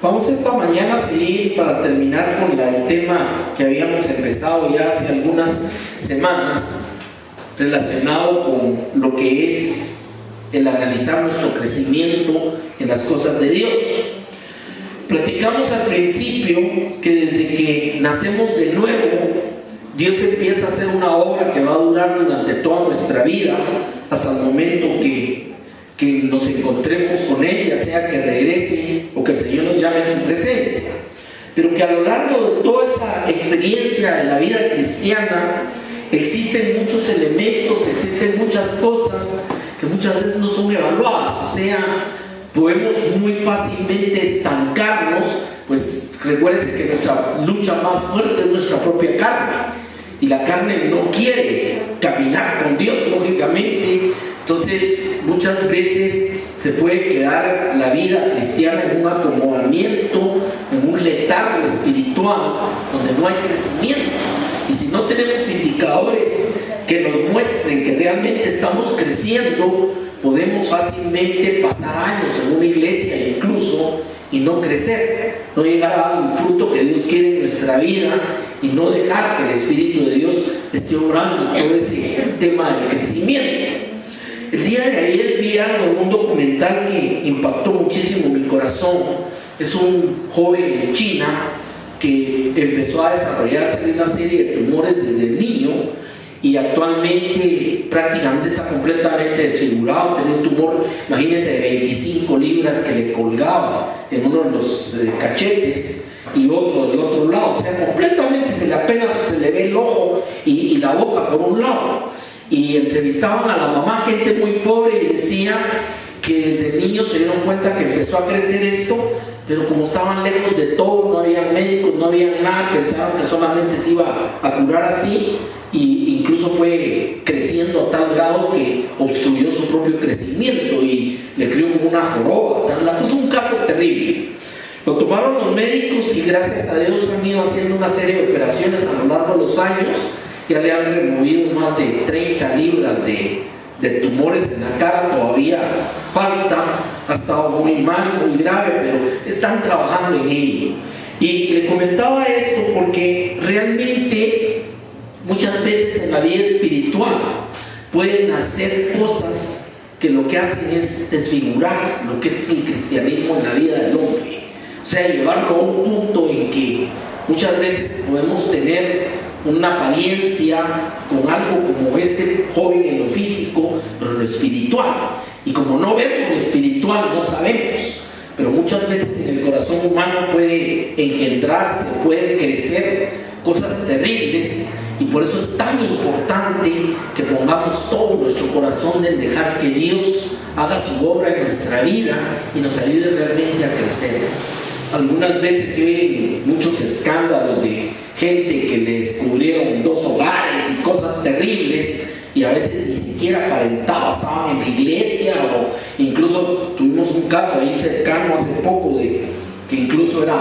Vamos esta mañana a seguir para terminar con el tema que habíamos empezado ya hace algunas semanas, relacionado con lo que es el analizar nuestro crecimiento en las cosas de Dios. Platicamos al principio que desde que nacemos de nuevo, Dios empieza a hacer una obra que va a durar durante toda nuestra vida, hasta el momento que nos encontremos con Él, ya sea que regrese o que el Señor nos llame a su presencia. Pero que a lo largo de toda esa experiencia de la vida cristiana existen muchos elementos, existen muchas cosas que muchas veces no son evaluadas. O sea, podemos muy fácilmente estancarnos, pues recuérdense que nuestra lucha más fuerte es nuestra propia carne, y la carne no quiere caminar con Dios, lógicamente. Entonces muchas veces se puede quedar la vida cristiana en un acomodamiento, en un letargo espiritual donde no hay crecimiento. Y si no tenemos indicadores que nos muestren que realmente estamos creciendo, podemos fácilmente pasar años en una iglesia incluso y no crecer, no llegar a dar el fruto que Dios quiere en nuestra vida y no dejar que el Espíritu de Dios esté obrando todo ese tema del crecimiento. El día de ayer vi algo, un documental que impactó muchísimo mi corazón. Es un joven en China que empezó a desarrollarse una serie de tumores desde el niño y actualmente prácticamente está completamente desfigurado. Tenía un tumor, imagínense, de 25 libras que le colgaba en uno de los cachetes y otro del otro lado. O sea, completamente apenas se le ve el ojo y la boca por un lado. Y entrevistaban a la mamá, gente muy pobre, y decía que desde niños se dieron cuenta que empezó a crecer esto, pero como estaban lejos de todo, no había médicos, no había nada, pensaban que solamente se iba a curar así, y incluso fue creciendo a tal grado que obstruyó su propio crecimiento y le crió como una joroba. Es un caso terrible. Lo tomaron los médicos y gracias a Dios han ido haciendo una serie de operaciones a lo largo de los años. Ya le han removido más de 30 libras de tumores en la cara, todavía falta, ha estado muy mal, muy grave, pero están trabajando en ello. Y le comentaba esto porque realmente muchas veces en la vida espiritual pueden hacer cosas que lo que hacen es desfigurar lo que es el cristianismo en la vida del hombre. O sea, llevarlo a un punto en que muchas veces podemos tener una apariencia con algo como este joven en lo físico, pero en lo espiritual. Y como no vemos lo espiritual, no sabemos. Pero muchas veces en el corazón humano puede engendrarse, puede crecer cosas terribles. Y por eso es tan importante que pongamos todo nuestro corazón en dejar que Dios haga su obra en nuestra vida y nos ayude realmente a crecer. Algunas veces se oyen muchos escándalos de gente que le descubrieron 2 hogares y cosas terribles, y a veces ni siquiera aparentaba, estaban en la iglesia, o incluso tuvimos un caso ahí cercano hace poco de que incluso era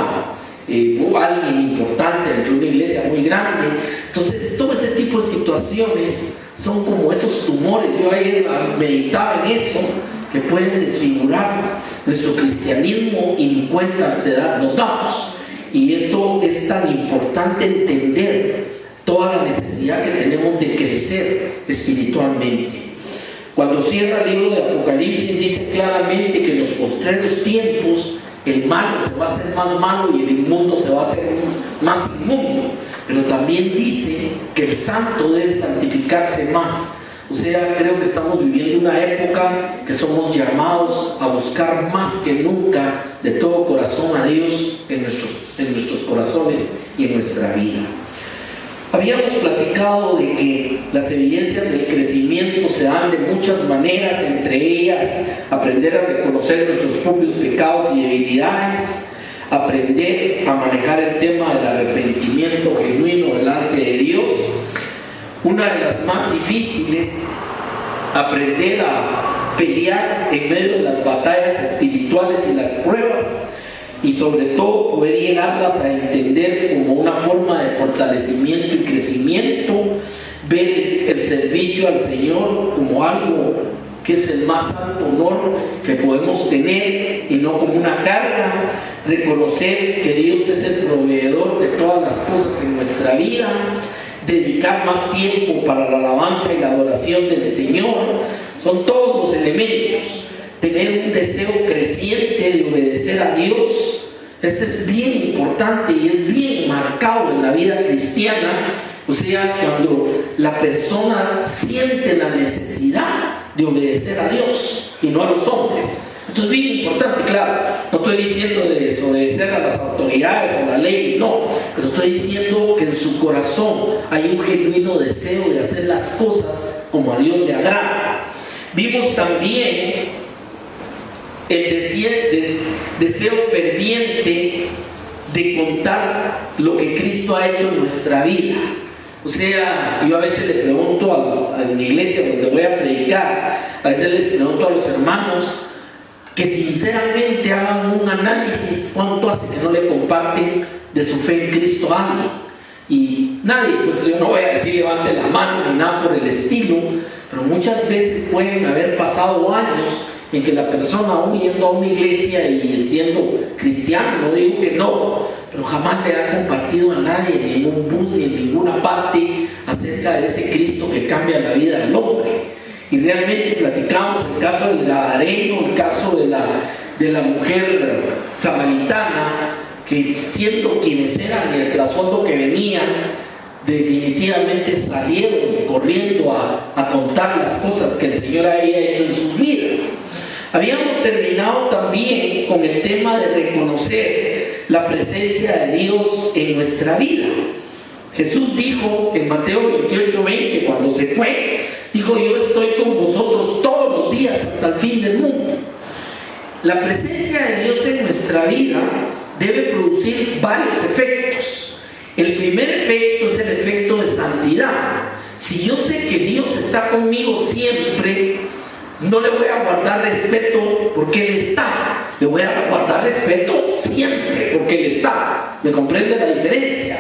alguien importante dentro de una iglesia muy grande. Entonces todo ese tipo de situaciones son como esos tumores. Yo ayer meditaba en eso, que pueden desfigurar nuestro cristianismo y ni cuenta nos damos. Y esto es tan importante entender toda la necesidad que tenemos de crecer espiritualmente. Cuando cierra el libro de Apocalipsis dice claramente que en los postreros tiempos el malo se va a hacer más malo y el inmundo se va a hacer más inmundo. Pero también dice que el santo debe santificarse más. O sea, creo que estamos viviendo una época que somos llamados a buscar más que nunca de todo corazón a Dios en nuestros corazones y en nuestra vida. Habíamos platicado de que las evidencias del crecimiento se dan de muchas maneras, entre ellas aprender a reconocer nuestros propios pecados y debilidades, aprender a manejar el tema del arrepentimiento genuino delante de Dios. Una de las más difíciles, aprender a pelear en medio de las batallas espirituales y las pruebas, y sobre todo poder llegarlas a entender como una forma de fortalecimiento y crecimiento, ver el servicio al Señor como algo que es el más alto honor que podemos tener, y no como una carga, reconocer que Dios es el proveedor de todas las cosas en nuestra vida, dedicar más tiempo para la alabanza y la adoración del Señor, son todos los elementos. Tener un deseo creciente de obedecer a Dios, esto es bien importante y es bien marcado en la vida cristiana. O sea, cuando la persona siente la necesidad de obedecer a Dios y no a los hombres. Esto es bien importante, claro. No estoy diciendo de desobedecer a las autoridades o la ley, no. Pero estoy diciendo que en su corazón hay un genuino deseo de hacer las cosas como a Dios le agrada. Vimos también el deseo ferviente de contar lo que Cristo ha hecho en nuestra vida. O sea, yo a veces le pregunto a la iglesia donde voy a predicar, a veces les pregunto a los hermanos que sinceramente hagan un análisis cuánto hace que no le comparten de su fe en Cristo a alguien. Y nadie, pues yo no voy a decir levante la mano ni nada por el estilo, pero muchas veces pueden haber pasado años en que la persona, aún yendo a una iglesia y siendo cristiano, no digo que no, pero jamás le ha compartido a nadie en ningún bus ni en ninguna parte acerca de ese Cristo que cambia la vida del hombre. Y realmente platicamos el caso del gadareno, el caso de la mujer samaritana, que siendo quienes eran y el trasfondo que venían, definitivamente salieron corriendo a contar las cosas que el Señor había hecho en sus vidas. Habíamos terminado también con el tema de reconocer la presencia de Dios en nuestra vida. Jesús dijo en Mateo 28:20, cuando se fue, dijo: yo estoy con vosotros todos los días hasta el fin del mundo. La presencia de Dios en nuestra vida debe producir varios efectos. El primer efecto es el efecto de santidad. Si yo sé que Dios está conmigo siempre, no le voy a guardar respeto porque Él está. Le voy a guardar respeto siempre porque Él está. ¿Me comprende la diferencia?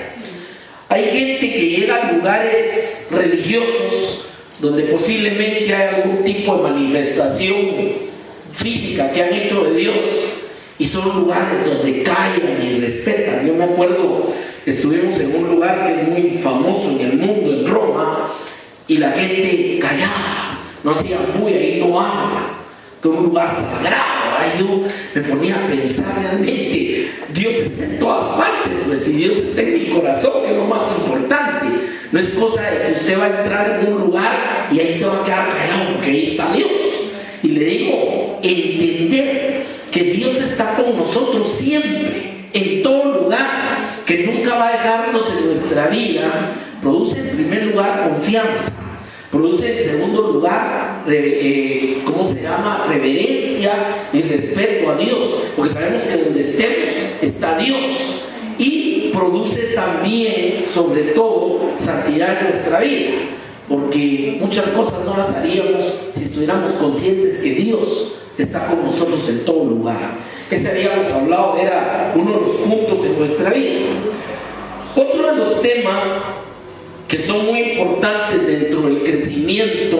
Hay gente que llega a lugares religiosos donde posiblemente hay algún tipo de manifestación física que han hecho de Dios, y son lugares donde callan y respetan. Yo me acuerdo, estuvimos en un lugar que es muy famoso en el mundo, en Roma, y la gente callaba, no hacía bulla, ahí no habla, que un lugar sagrado. Ahí yo me ponía a pensar realmente, Dios está en todas partes, pues si Dios está en mi corazón, que es lo más importante. No es cosa de que usted va a entrar en un lugar y ahí se va a quedar callado, porque ahí está Dios. Y le digo, entender que Dios está con nosotros siempre, en todo lugar, que nunca va a dejarnos en nuestra vida, produce en primer lugar confianza, produce en segundo lugar, reverencia y respeto a Dios, porque sabemos que donde estemos está Dios, y produce también, sobre todo, santidad en nuestra vida, porque muchas cosas no las haríamos si estuviéramos conscientes que Dios está con nosotros en todo lugar. Ese habíamos hablado, era uno de los puntos en nuestra vida. Otro de los temas que son muy importantes dentro del crecimiento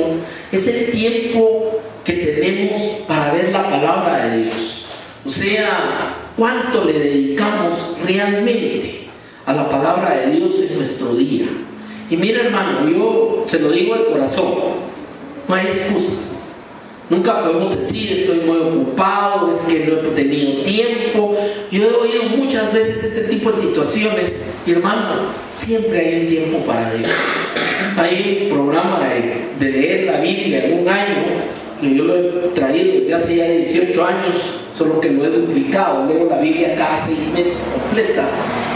es el tiempo que tenemos para ver la palabra de Dios. O sea, cuánto le dedicamos realmente a la palabra de Dios en nuestro día. Y mira, hermano, yo se lo digo de corazón, no hay excusas. Nunca podemos decir estoy muy ocupado, es que no he tenido tiempo. Yo he oído muchas veces ese tipo de situaciones. Y hermano, siempre hay un tiempo para Dios. Hay un programa de leer la Biblia en un año, que yo lo he traído desde hace ya 18 años, solo que lo he duplicado. Leo la Biblia cada 6 meses completa.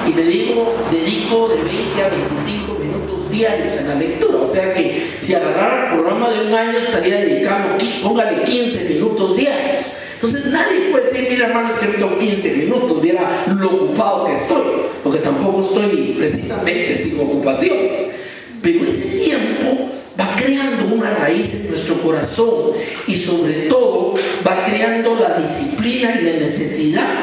Y le digo, dedico de 20 a 25 minutos diarios en la lectura. O sea que si agarrara el programa de un año estaría dedicando, póngale 15 minutos diarios. Entonces nadie puede decir, mira hermano, es que me tengo 15 minutos, viera lo ocupado que estoy, porque tampoco estoy precisamente sin ocupaciones. Pero ese tiempo va creando una raíz en nuestro corazón, y sobre todo va creando la disciplina y la necesidad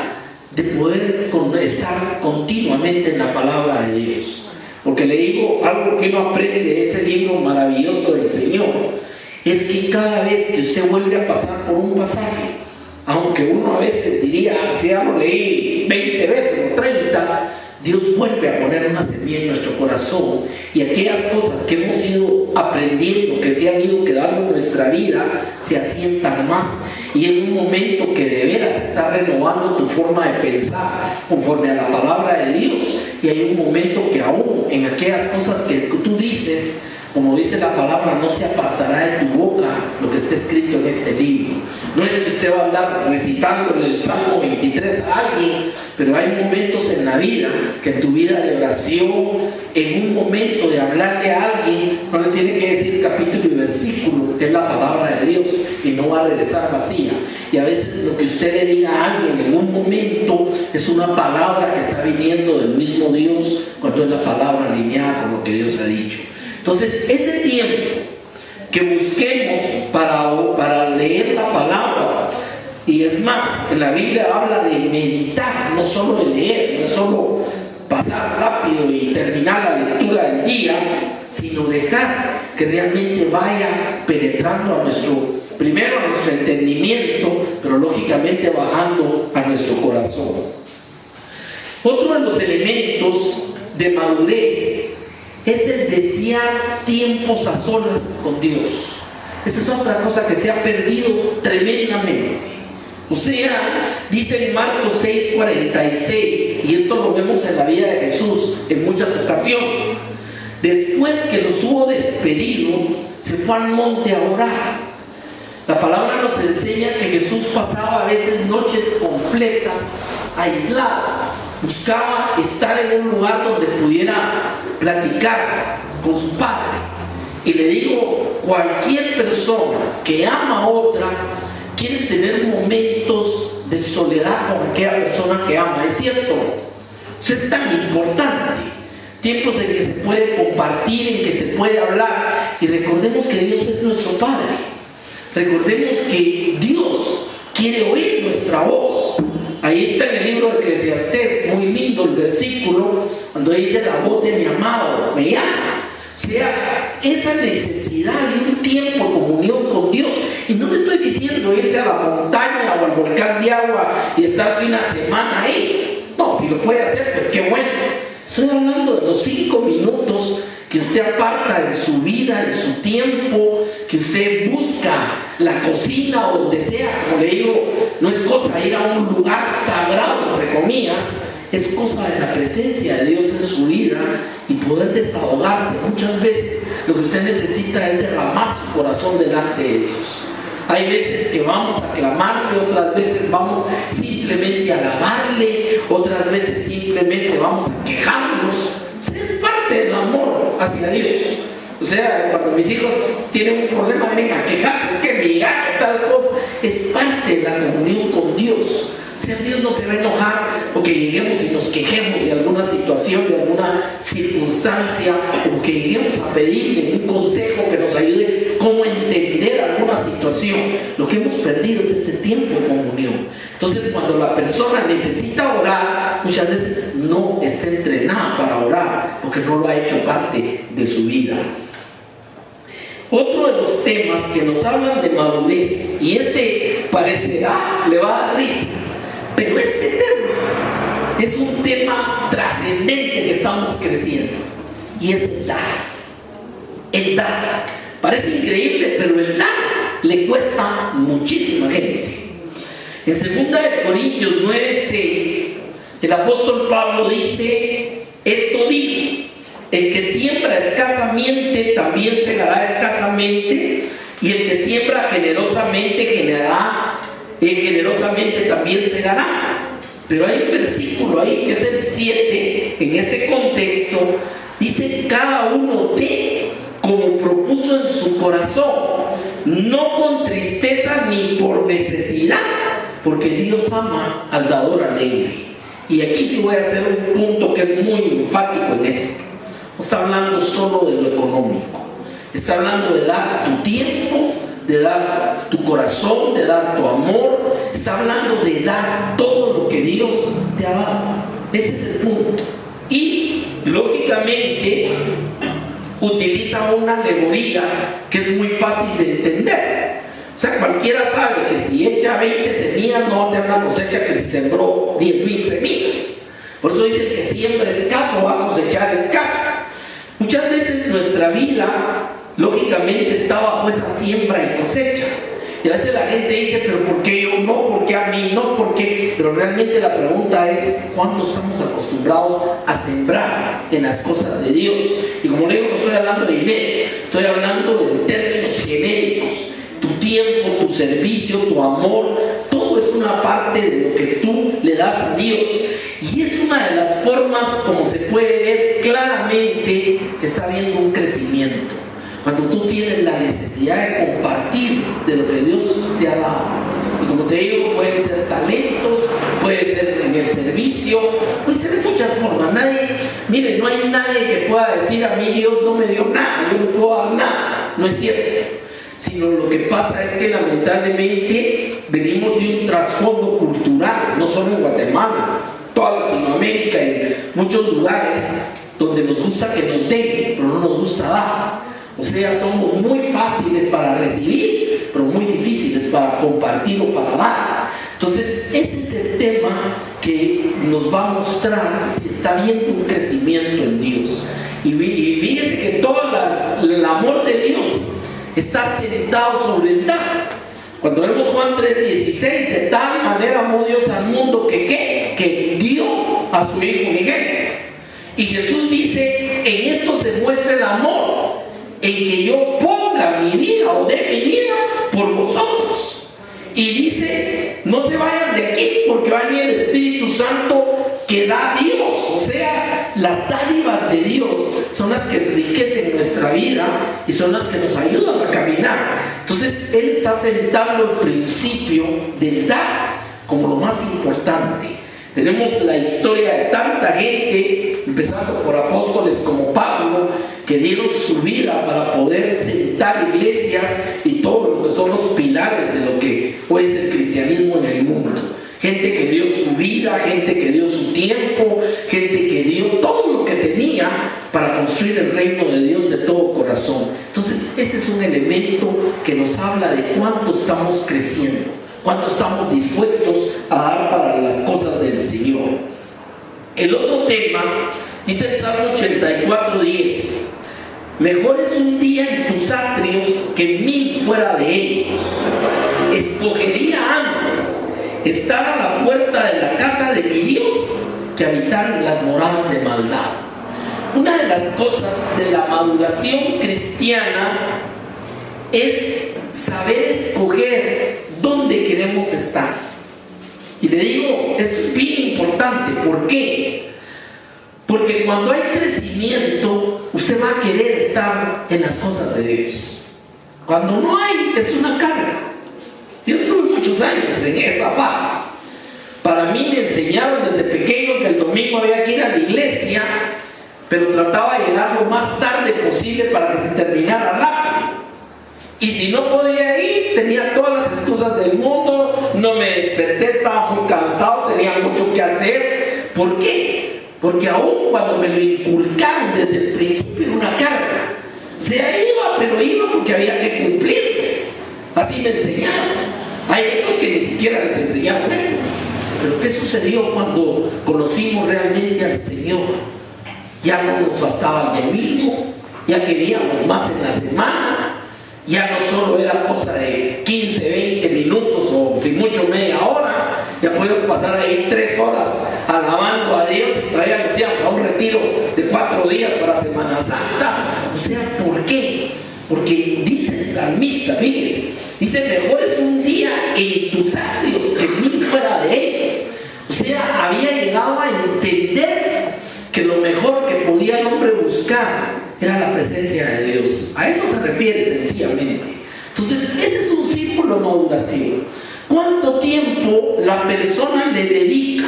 de poder estar continuamente en la palabra de Dios. Porque le digo, algo que uno aprende de ese libro maravilloso del Señor es que cada vez que usted vuelve a pasar por un pasaje, aunque uno a veces diría, si ya lo leí 20 veces o 30, Dios vuelve a poner una semilla en nuestro corazón, y aquellas cosas que hemos ido aprendiendo, que se han ido quedando en nuestra vida, se asientan más, y en un momento que de veras está renovando tu forma de pensar conforme a la palabra de Dios, y hay un momento que aún en aquellas cosas que tú dices, como dice la palabra, no se apartará de tu boca lo que está escrito en este libro. No es que usted va a andar recitando el Salmo 23 a alguien, pero hay momentos en la vida que en tu vida de oración, en un momento de hablarle a alguien, no le tiene que decir capítulo y versículo, es la palabra de Dios y no va a regresar vacía. Y a veces lo que usted le diga a alguien en un momento es una palabra que está viniendo del mismo Dios, cuando es la palabra alineada con lo que Dios ha dicho. Entonces, ese tiempo que busquemos para leer la palabra, y es más, en la Biblia habla de meditar, no solo de leer, no solo pasar rápido y terminar la lectura del día, sino dejar que realmente vaya penetrando primero a nuestro entendimiento, pero lógicamente bajando a nuestro corazón. Otro de los elementos de madurez es el desear tiempos a solas con Dios. Esta es otra cosa que se ha perdido tremendamente. O sea, dice en Marcos 6:46, y esto lo vemos en la vida de Jesús en muchas ocasiones. Después que los hubo despedido, se fue al monte a orar. La palabra nos enseña que Jesús pasaba a veces noches completas aislado. Buscaba estar en un lugar donde pudiera platicar con su Padre. Y le digo, cualquier persona que ama a otra quiere tener momentos de soledad con aquella persona que ama, ¿es cierto? Eso es tan importante. Tiempos en que se puede compartir, en que se puede hablar. Y recordemos que Dios es nuestro Padre. Recordemos que Dios quiere oír nuestra voz. Ahí está en el libro de Eclesiastés, muy lindo el versículo, cuando dice: la voz de mi amado me llama. O sea, esa necesidad de un tiempo de comunión con Dios. Y no le estoy diciendo irse a la montaña o al volcán de agua y estar una semana ahí. No, si lo puede hacer, pues qué bueno. Estoy hablando de los 5 minutos que usted aparta de su vida, de su tiempo, que usted busca la cocina o donde sea. Como le digo, no es cosa ir a un lugar sagrado, entre comillas, es cosa de la presencia de Dios en su vida y poder desahogarse. Muchas veces lo que usted necesita es derramar su corazón delante de Dios. Hay veces que vamos a clamarle, otras veces vamos simplemente a alabarle, otras veces simplemente vamos a quejarnos. O sea, es parte del amor hacia Dios. O sea, cuando mis hijos tienen un problema, vienen a quejarse, es que mira que tal cosa, es parte de la comunión con Dios. O sea, Dios no se va a enojar porque lleguemos y nos quejemos de alguna situación, de alguna circunstancia, o que lleguemos a pedirle un consejo que nos ayude cómo entender alguna situación. Lo que hemos perdido es ese tiempo de comunión. Entonces, cuando la persona necesita orar, muchas veces no está entrenada para orar porque no lo ha hecho parte de su vida. Otro de los temas que nos hablan de madurez, y este parecerá, le va a dar risa, pero este tema es un tema trascendente que estamos creciendo, y es el dar. El dar. Parece increíble, pero el dar le cuesta muchísima gente. En 2 Corintios 9:6, el apóstol Pablo dice: esto digo, el que siembra escasamente también segará escasamente, y el que siembra generosamente generosamente también segará. Pero hay un versículo ahí que es el 7, en ese contexto, dice: cada uno dé como propuso en su corazón, no con tristeza ni por necesidad, porque Dios ama al dador alegre. Y aquí sí voy a hacer un punto que es muy enfático en esto. No está hablando solo de lo económico, está hablando de dar tu tiempo, de dar tu corazón, de dar tu amor. Está hablando de dar todo lo que Dios te ha dado. Ese es el punto. Y lógicamente utiliza una alegoría que es muy fácil de entender. O O sea, cualquiera sabe que si echa 20 semillas no va a tener una cosecha que si sembró 10,000 semillas. Por eso dicen que siembra escaso va a cosechar escaso. Muchas veces nuestra vida, lógicamente, está bajo esa siembra y cosecha. Y a veces la gente dice, pero ¿por qué yo no? ¿Por qué a mí no? ¿Por qué? Pero realmente la pregunta es, ¿cuánto estamos acostumbrados a sembrar en las cosas de Dios? Y como le digo, no estoy hablando de dinero, estoy hablando de términos genéricos. Tu tiempo, tu servicio, tu amor, todo es una parte de lo que tú le das a Dios. Y es una de las formas como se puede ver claramente que está habiendo un crecimiento. Cuando tú tienes la necesidad de compartir de lo que Dios te ha dado. Y como te digo, pueden ser talentos, puede ser en el servicio, puede ser de muchas formas. Mire, no hay nadie que pueda decir a mí Dios no me dio nada, yo no puedo dar nada. No es cierto. Sino lo que pasa es que lamentablemente venimos de un trasfondo cultural, no solo en Guatemala, toda Latinoamérica y en muchos lugares donde nos gusta que nos den, pero no nos gusta dar. O sea, somos muy fáciles para recibir, pero muy difíciles para compartir o para dar. Entonces, ese es el tema que nos va a mostrar si está habiendo un crecimiento en Dios. Y fíjese que todo el amor de Dios está sentado sobre el dar. Cuando vemos Juan 3:16, de tal manera amó Dios al mundo que dio a su Hijo unigénito. Y Jesús dice, en esto se muestra el amor, en que yo ponga mi vida o dé mi vida por vosotros. Y dice, no se vayan de aquí porque va a venir el Espíritu Santo que da Dios. O sea, las dádivas de Dios son las que enriquecen nuestra vida y son las que nos ayudan a caminar. Entonces, Él está sentando el principio del dar como lo más importante. Tenemos la historia de tanta gente, empezando por apóstoles como Pablo, que dieron su vida para poder sentar iglesias y todo lo que son los pilares de lo que hoy es el cristianismo en el mundo. Gente que dio su vida, gente que dio su tiempo, gente que dio todo lo que tenía para construir el reino de Dios de todo corazón. Entonces, ese es un elemento que nos habla de cuánto estamos creciendo, cuánto estamos dispuestos a dar para las cosas del Señor. El otro tema, dice el Salmo 84:10, mejor es un día en tus atrios que 1000 fuera de ellos. Escogería antes estar a la puerta de la casa de mi Dios que habitar en las moradas de maldad. Una de las cosas de la maduración cristiana es saber escoger dónde queremos estar. Y le digo, esto es bien importante. ¿Por qué? Porque cuando hay crecimiento, usted va a querer estar en las cosas de Dios. Cuando no hay, es una carga. Yo estuve muchos años en esa fase. Para mí me enseñaron desde pequeño que el domingo había que ir a la iglesia, pero trataba de llegar lo más tarde posible para que se terminara rápido. Y si no podía ir, tenía todas las excusas del mundo, no me desperté, estaba muy cansado, tenía mucho que hacer. ¿Por qué? Porque aún cuando me lo inculcaron desde el principio era una carga. O sea, iba, pero iba porque había que cumplirles. Así me enseñaron. Hay otros que ni siquiera les enseñaron eso. Pero ¿qué sucedió cuando conocimos realmente al Señor? Ya no nos bastaba el domingo, ya queríamos más en la semana. Ya no solo era cosa de 15, 20 minutos o si mucho media hora, ya podíamos pasar ahí 3 horas alabando a Dios y todavía nos íbamos a un retiro de 4 días para Semana Santa. O sea, ¿por qué? Porque dice el salmista, fíjese, dice, mejor es un día en tus atrios que 1000 fuera de ellos. O sea, había llegado a entender que lo mejor que podía el hombre buscar era la presencia de Dios. A eso se refiere sencillamente. Entonces, ese es un círculo de maduración. ¿Cuánto tiempo la persona le dedica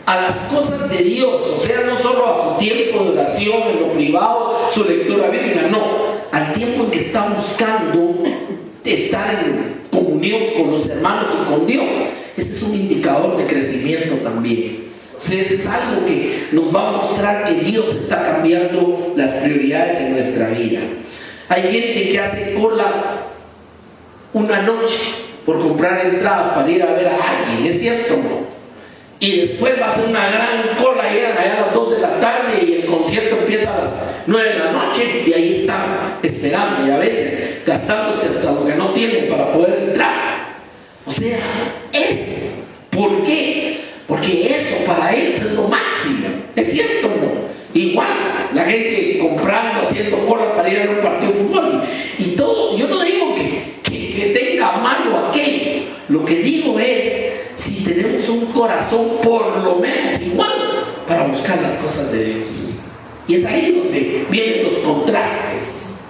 a las cosas de Dios? O sea, no solo a su tiempo de oración, en lo privado, su lectura bíblica, no. Al tiempo en que está buscando estar en comunión con los hermanos y con Dios. Ese es un indicador de crecimiento también. O sea, es algo que nos va a mostrar que Dios está cambiando las prioridades en nuestra vida. Hay gente que hace colas una noche por comprar entradas para ir a ver a alguien, ¿es cierto o no? Y después va a ser una gran cola, llegan allá a las 2 de la tarde y el concierto empieza a las 9 de la noche y ahí están esperando y a veces gastándose hasta lo que no tienen para poder entrar. O sea, ¿por qué? Porque eso para ellos es lo máximo, ¿es cierto o no? Igual la gente comprando, haciendo cola para ir a un partido de fútbol y todo. Yo no digo que tenga malo aquello, lo que digo es si tenemos un corazón por lo menos igual para buscar las cosas de Dios. Y es ahí donde vienen los contrastes.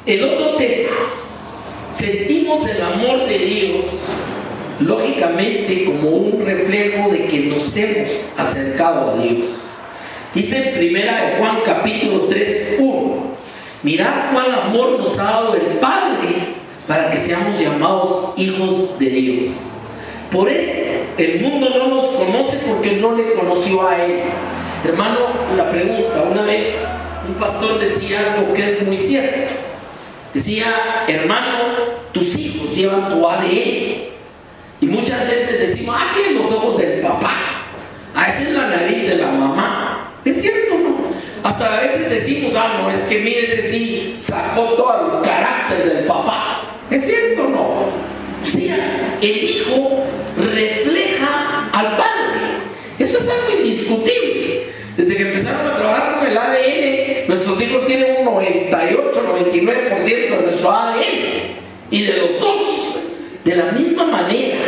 El otro tema, sentimos el amor de Dios lógicamente como un reflejo de que nos hemos acercado a Dios. Dice en Primera de Juan capítulo 3:1, mirad cuál amor nos ha dado el Padre para que seamos llamados hijos de Dios. Por eso el mundo no nos conoce porque no le conoció a Él. Hermano, la pregunta, una vez un pastor decía algo que es muy cierto. Decía, hermano, tus hijos llevan tu ADN. Y muchas veces decimos, tienen los ojos del papá, esa es la nariz de la mamá. ¿Es cierto o no? Hasta a veces decimos, no, es que mire, ese sí sacó todo el carácter del papá. ¿Es cierto o no? O sea, el hijo refleja al padre. Eso es algo indiscutible. Desde que empezaron a trabajar con el ADN, nuestros hijos tienen un 98-99% de nuestro ADN. Y de los dos, de la misma manera,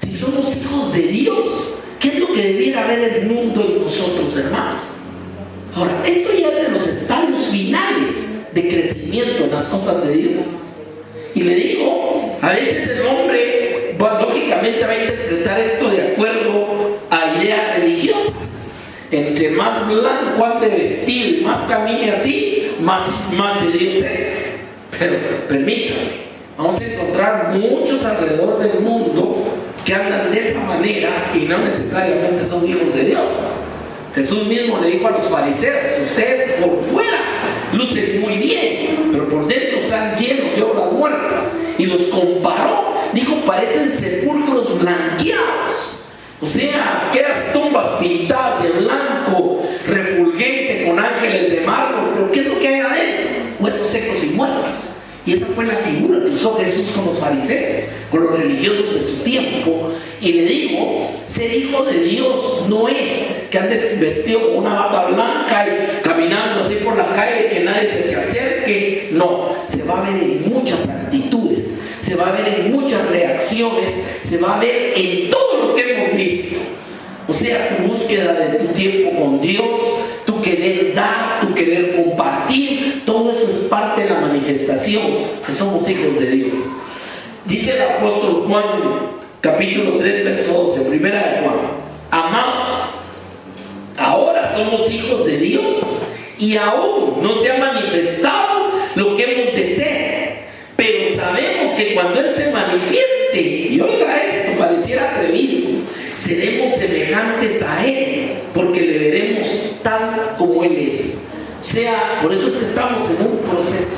si somos hijos de Dios, ¿qué es lo que debiera haber el mundo en nosotros, hermano? Ahora, esto ya es de los estadios finales de crecimiento en las cosas de Dios. Y le digo, a veces el hombre, lógicamente va a interpretar esto de acuerdo a ideas religiosas. Entre más blanco ande de vestir, más camine así, más de Dios es. Pero permítanme, vamos a encontrar muchos alrededor del mundo que andan de esa manera y no necesariamente son hijos de Dios. Jesús mismo le dijo a los fariseos, ustedes por fuera lucen muy bien, pero por dentro están llenos de obras muertas. Y los comparó, dijo, parecen sepulcros blanqueados. O sea, aquellas tumbas pintadas de blanco, refulgente, con ángeles de mármol, pero ¿qué es lo que hay adentro? Huesos secos y muertos. Y esa fue la figura que usó Jesús con los fariseos, con los religiosos de su tiempo. Y le digo, ser hijo de Dios no es que andes vestido con una bata blanca y caminando así por la calle, que nadie se te acerque. No, se va a ver en muchas actitudes, se va a ver en muchas reacciones, se va a ver en todo lo que hemos visto. O sea, tu búsqueda de tu tiempo con Dios, tu querer dar, tu querer compartir, todo eso es parte de la manifestación que somos hijos de Dios. Dice el apóstol Juan, capítulo 3, verso 12, Primera de Juan, amados, ahora somos hijos de Dios y aún no se ha manifestado lo que hemos de ser, pero sabemos que cuando Él se manifieste, y oiga esto, pareciera atrevido, seremos semejantes a Él, porque le veremos tal como Él es. O sea, por eso es que estamos en un proceso.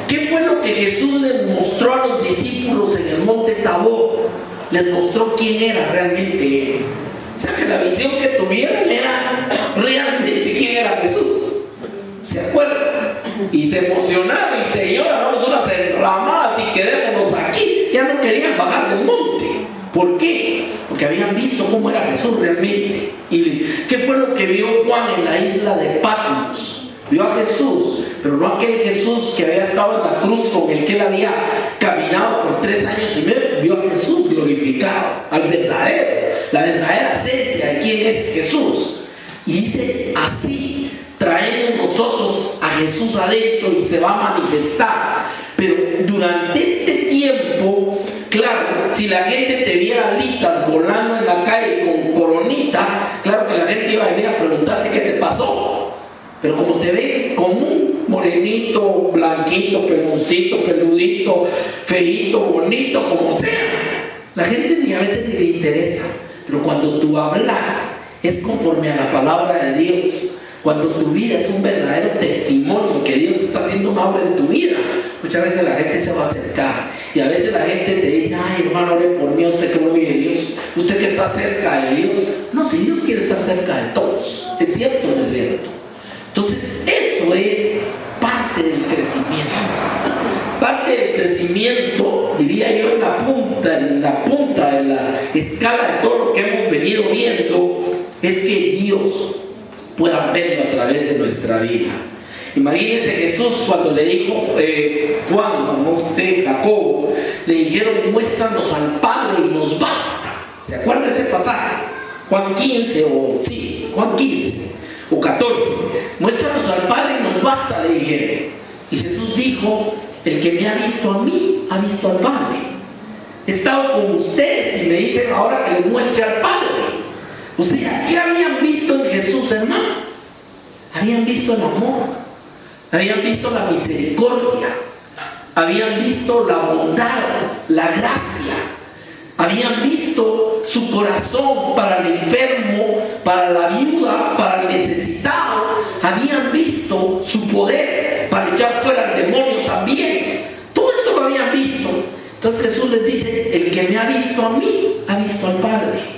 ¿Qué fue lo que Jesús les mostró a los discípulos en el monte Tabor? Les mostró quién era realmente Él. O sea, que la visión que tuvieron era realmente quién era Jesús. ¿Se acuerdan? Y se emocionaron y Señor, hagamos unas enramadas y quedémonos aquí. Ya no querían bajar del monte. ¿Por qué? Porque habían visto cómo era Jesús realmente. ¿Y qué fue lo que vio Juan en la isla de Patmos? Vio a Jesús, pero no aquel Jesús que había estado en la cruz con el que él había caminado por 3 años y medio. Vio a Jesús glorificado, al verdadero, la verdadera esencia de quién es Jesús. Y dice, así traemos nosotros a Jesús adentro y se va a manifestar. Pero durante este tiempo, claro, si la gente te viera alitas volando en la calle con coronita, claro que la gente iba a venir a preguntarte qué te pasó. Pero como te ve común, morenito, blanquito, peloncito, peludito, feíto, bonito, como sea, la gente ni a veces ni le interesa. Pero cuando tu hablar es conforme a la palabra de Dios, cuando tu vida es un verdadero testimonio que Dios está haciendo una obra en tu vida, muchas veces la gente se va a acercar. Y a veces la gente te dice: ay, hermano, ore por mí, usted que no oye de Dios, usted que está cerca de Dios. No, si Dios quiere estar cerca de todos, ¿es cierto o no es cierto? Entonces, eso es parte del crecimiento. Parte del crecimiento, diría yo, en la punta de la escala de todo lo que hemos venido viendo, es que Dios pueda verlo a través de nuestra vida. Imagínense Jesús cuando le dijo Juan, no usted, Jacobo, le dijeron: muéstranos al Padre y nos basta. ¿Se acuerda de ese pasaje? Juan 15 o 14. Muéstranos al Padre y nos basta, le dijeron. Y Jesús dijo: el que me ha visto a mí, ha visto al Padre. He estado con ustedes y me dicen ahora que les muestre al Padre. O sea, ¿qué habían visto en Jesús, hermano? Habían visto el amor, habían visto la misericordia, habían visto la bondad, la gracia, habían visto su corazón para el enfermo, para la viuda, para el necesitado, habían visto su poder para echar fuera al demonio también. Todo esto lo habían visto. Entonces Jesús les dice: el que me ha visto a mí, ha visto al Padre.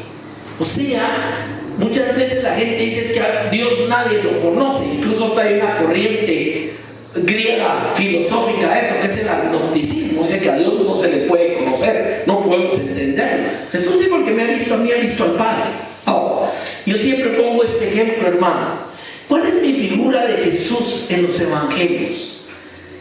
O sea, muchas veces la gente dice que a Dios nadie lo conoce. Incluso hay una corriente griega filosófica, eso que es el agnosticismo. Dice que a Dios no se le puede conocer, no podemos entenderlo. Jesús dijo: el que me ha visto a mí, ha visto al Padre. Ahora, yo siempre pongo este ejemplo, hermano. ¿Cuál es mi figura de Jesús en los evangelios?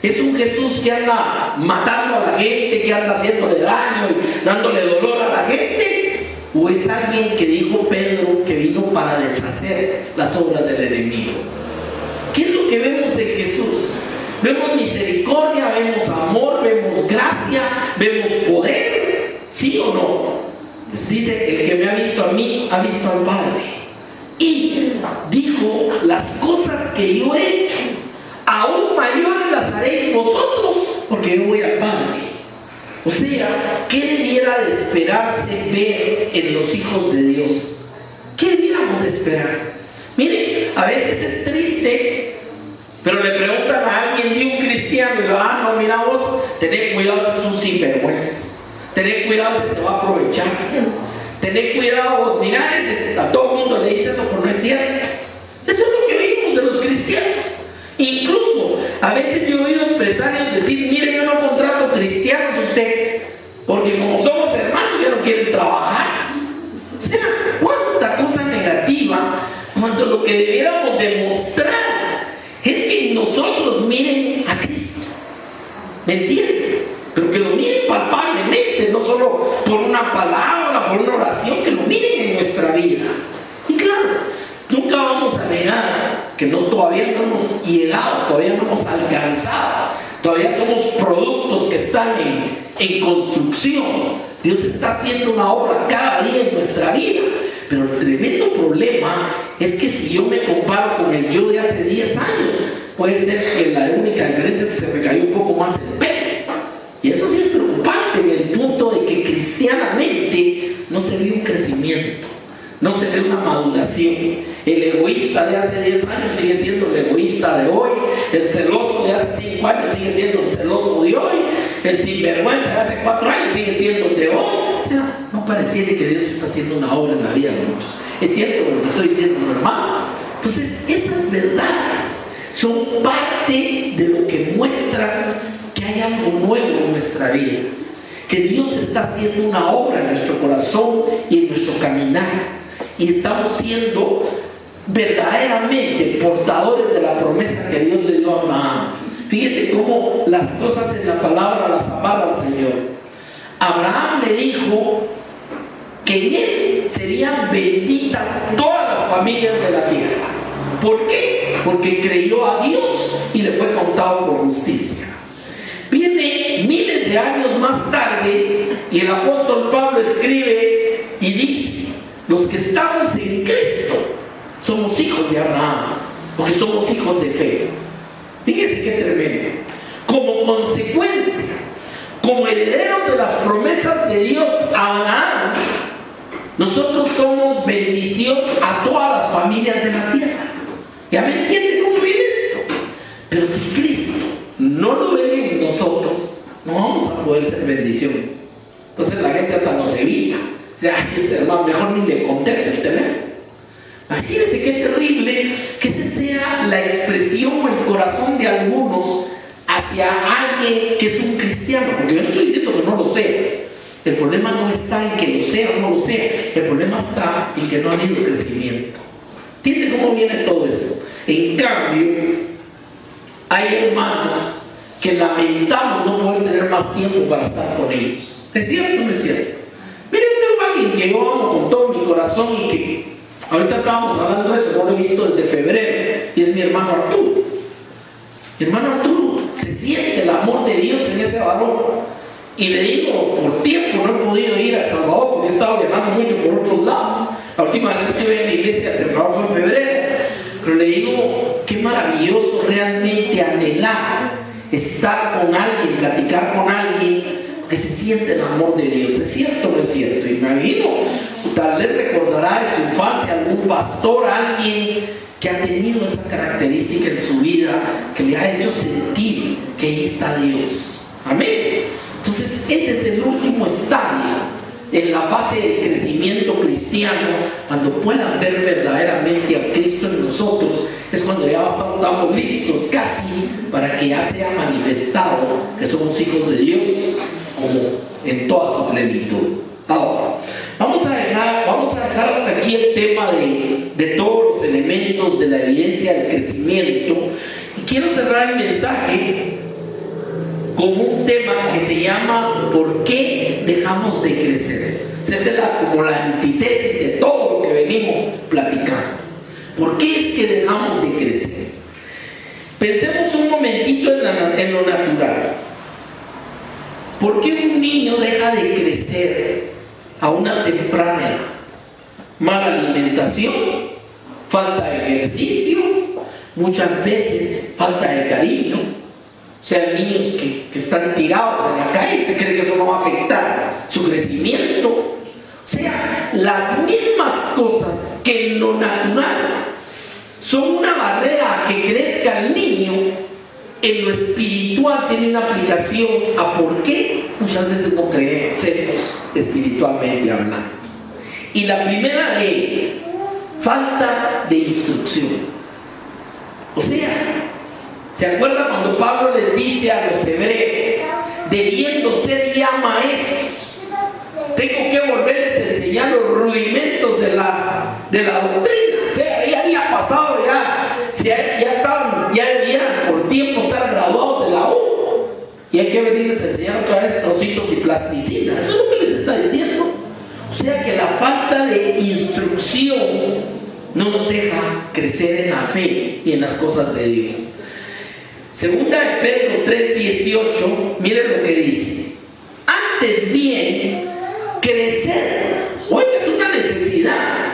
¿Es un Jesús que anda matando a la gente, que anda haciéndole daño y dándole dolor a la gente? ¿O es alguien que dijo Pedro que vino para deshacer las obras del enemigo? ¿Qué es lo que vemos en Jesús? Vemos misericordia, vemos amor, vemos gracia, vemos poder, ¿sí o no? Pues dice: el que me ha visto a mí, ha visto al Padre. Y dijo: las cosas que yo he hecho, aún mayores las haréis vosotros, porque yo voy al Padre. O sea, ¿qué debiera de esperarse ver en los hijos de Dios? ¿Qué debiéramos de esperar? Mire, a veces es triste, pero le preguntan a alguien de un cristiano y le dicen: no, mira vos, tened cuidado, es un sinvergüenza. Tened cuidado, se va a aprovechar. Tened cuidado, vos, mira, a todo el mundo le dice eso, pero no es cierto. Eso es lo que oímos de los cristianos. Incluso, a veces yo he oído empresarios decir: mire, yo no contrato cristianos usted, porque como somos hermanos ya no quieren trabajar. O sea, cuánta cosa negativa, cuando lo que debiéramos demostrar es que nosotros miren a Cristo. ¿Me entienden? Pero que lo miren palpablemente, no solo por una palabra, por una oración, que lo miren en nuestra vida. Y claro, nunca vamos a negar que todavía no hemos llegado, todavía no hemos alcanzado, todavía somos productos que están en construcción. Dios está haciendo una obra cada día en nuestra vida, pero el tremendo problema es que si yo me comparo con el yo de hace 10 años, puede ser que la única diferencia es que se me cayó un poco más el pelo. Y eso sí es preocupante en el punto de que cristianamente no se ve un crecimiento, no se ve una maduración. El egoísta de hace 10 años sigue siendo el egoísta de hoy. El celoso de hace 5 años sigue siendo el celoso de hoy. El sinvergüenza de hace 4 años sigue siendo el de hoy. O sea, no pareciera que Dios está haciendo una obra en la vida de muchos. Es cierto lo que estoy diciendo, mi hermano. Entonces, esas verdades son parte de lo que muestran que hay algo nuevo en nuestra vida, que Dios está haciendo una obra en nuestro corazón y en nuestro caminar, y estamos siendo verdaderamente portadores de la promesa que Dios le dio a Abraham. Fíjese cómo las cosas en la palabra las amarra al Señor. Abraham le dijo que en él serían benditas todas las familias de la tierra. ¿Por qué? Porque creyó a Dios y le fue contado por justicia. Viene miles de años más tarde y el apóstol Pablo escribe y dice: los que estamos en Cristo somos hijos de Abraham, porque somos hijos de fe. Fíjense qué tremendo. Como consecuencia, como herederos de las promesas de Dios a Abraham, nosotros somos bendición a todas las familias de la tierra. ¿Ya me entiende cómo viene esto? Pero si Cristo no lo ve en nosotros, no vamos a poder ser bendición. Entonces la gente hasta nos evita. O sea, ese hermano mejor ni le contesta el teléfono. Imagínense qué terrible que esa sea la expresión o el corazón de algunos hacia alguien que es un cristiano. Porque yo no estoy diciendo que no lo sea. El problema no está en que lo sea o no lo sea. El problema está en que no ha habido crecimiento. ¿Entienden cómo viene todo eso? En cambio, hay hermanos que lamentamos no poder tener más tiempo para estar con ellos. ¿Es cierto o no es cierto? Miren, tengo a alguien que yo amo con todo mi corazón y que ahorita estábamos hablando de eso, no lo he visto desde febrero, y es mi hermano Arturo. Mi hermano Arturo, se siente el amor de Dios en ese varón. Y le digo, por tiempo no he podido ir a El Salvador porque he estado viajando mucho por otros lados. La última vez que estuve en la iglesia de El Salvador fue en febrero. Pero le digo, qué maravilloso realmente anhelar estar con alguien, platicar con alguien, que se siente el amor de Dios. ¿Es cierto o no es cierto? Y me imagino, tal vez recordará de su infancia algún pastor, alguien que ha tenido esa característica en su vida, que le ha hecho sentir que ahí está Dios. Amén. Entonces ese es el último estadio en la fase del crecimiento cristiano. Cuando puedan ver verdaderamente a Cristo en nosotros, es cuando ya estamos listos casi para que ya sea manifestado que somos hijos de Dios como en toda su plenitud. Ahora, vamos a dejar hasta aquí el tema de todos los elementos de la evidencia del crecimiento, y quiero cerrar el mensaje con un tema que se llama ¿por qué dejamos de crecer? Esa es como la antítesis de todo lo que venimos platicando. ¿Por qué es que dejamos de crecer? Pensemos un momentito en lo natural. ¿Por qué un niño deja de crecer a una temprana edad? Mala alimentación, falta de ejercicio, muchas veces falta de cariño. O sea, niños que están tirados en la calle, ¿usted cree que eso no va a afectar su crecimiento? O sea, las mismas cosas que en lo natural son una barrera a que crezca el niño, en lo espiritual tiene una aplicación a por qué muchas veces no crecemos espiritualmente hablando. Y la primera de ellas, falta de instrucción. O sea, ¿se acuerdan cuando Pablo les dice a los hebreos, debiendo ser ya maestros, tengo que volverles a enseñar los rudimentos de la doctrina? O sea, ya había pasado, ya debían por tiempo estar graduados de la U, y hay que venirles a enseñar otra vez trocitos y plasticina. Eso es lo que les está diciendo. O sea que la falta de instrucción no nos deja crecer en la fe y en las cosas de Dios. Segunda de Pedro 3:18, miren lo que dice. Antes bien, crecer, hoy es una necesidad,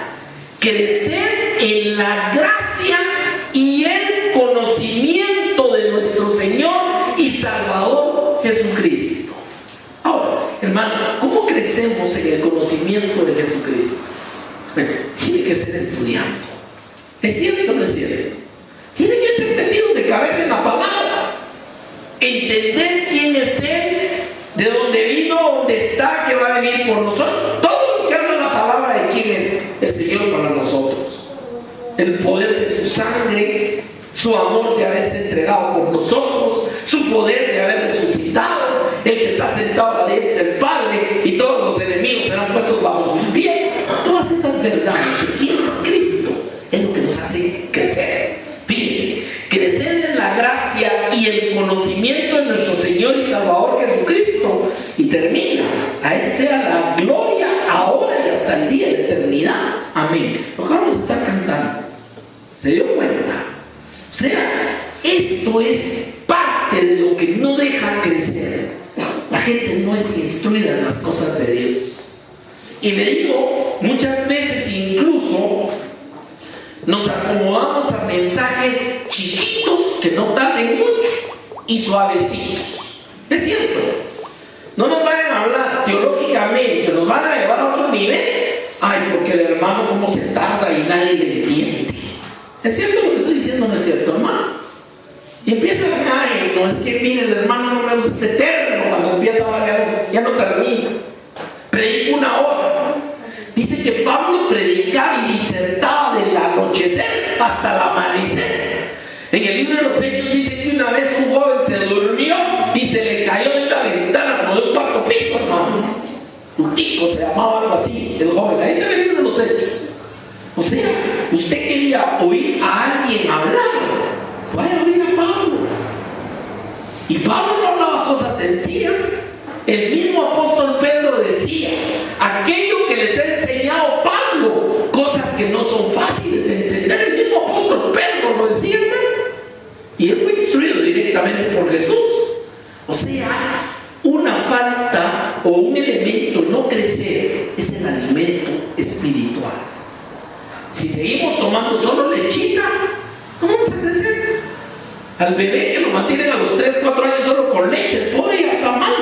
crecer en la gracia y el conocimiento de nuestro Señor y Salvador Jesucristo. Ahora, hermano, ¿cómo crecemos en el conocimiento de Jesucristo? Bueno, tiene que ser estudiando. ¿Es cierto o no es cierto? Tiene que ser metido de cabeza en la palabra, entender quién es Él, de dónde vino, dónde está, que va a venir por nosotros. Todo lo que habla la palabra de quién es el Señor para nosotros, el poder de su sangre, su amor de haberse entregado por nosotros, su poder de haber resucitado, el que está sentado a la derecha del Padre y todos los enemigos serán puestos bajo sus pies. Todas esas verdades de quién es Cristo es lo que nos hace crecer. Fíjense, crecer en la gracia y el conocimiento de nuestro Señor y Salvador Jesucristo. Y termina, a Él sea la gloria ahora y hasta el día de la eternidad. Amén. Lo que vamos a estar cantando, ¿se dio cuenta? O sea, esto es parte de lo que no deja crecer. La gente no es instruida en las cosas de Dios. Y le digo, muchas veces incluso nos acomodamos a mensajes chiquitos que no tarden mucho y suavecitos. Es cierto. No nos vayan a hablar teológicamente, nos van a llevar a otro nivel. Ay, porque el hermano cómo se tarda y nadie le entiende. ¿Es cierto lo que estoy diciendo? ¿No es cierto, hermano? Y empieza a ay, no es que mire, el hermano no me gusta ese eterno. Cuando empieza a valer, ya no termina. Predica 1 hora. Dice que Pablo predicaba y disertaba del anochecer hasta el amanecer. En el libro de los Hechos dice que una vez un joven se durmió y se le cayó de una ventana como de un 4º piso, hermano. Tutico se llamaba, algo así, el joven. Ahí se ve en el libro de los Hechos. O sea, usted quería oír a alguien hablar, vaya a oír a Pablo. Y Pablo no hablaba cosas sencillas. El mismo apóstol Pedro decía, aquello que les ha enseñado Pablo, cosas que no son fáciles de entender. El mismo apóstol Pedro lo decía, ¿no? Y él fue instruido directamente por Jesús. O sea, una falta o un elemento no crecer es el alimento espiritual. Si seguimos tomando solo lechita, no vamos a crecer. Al bebé que lo mantienen a los 3, 4 años solo con leche, el pobre ya está mal.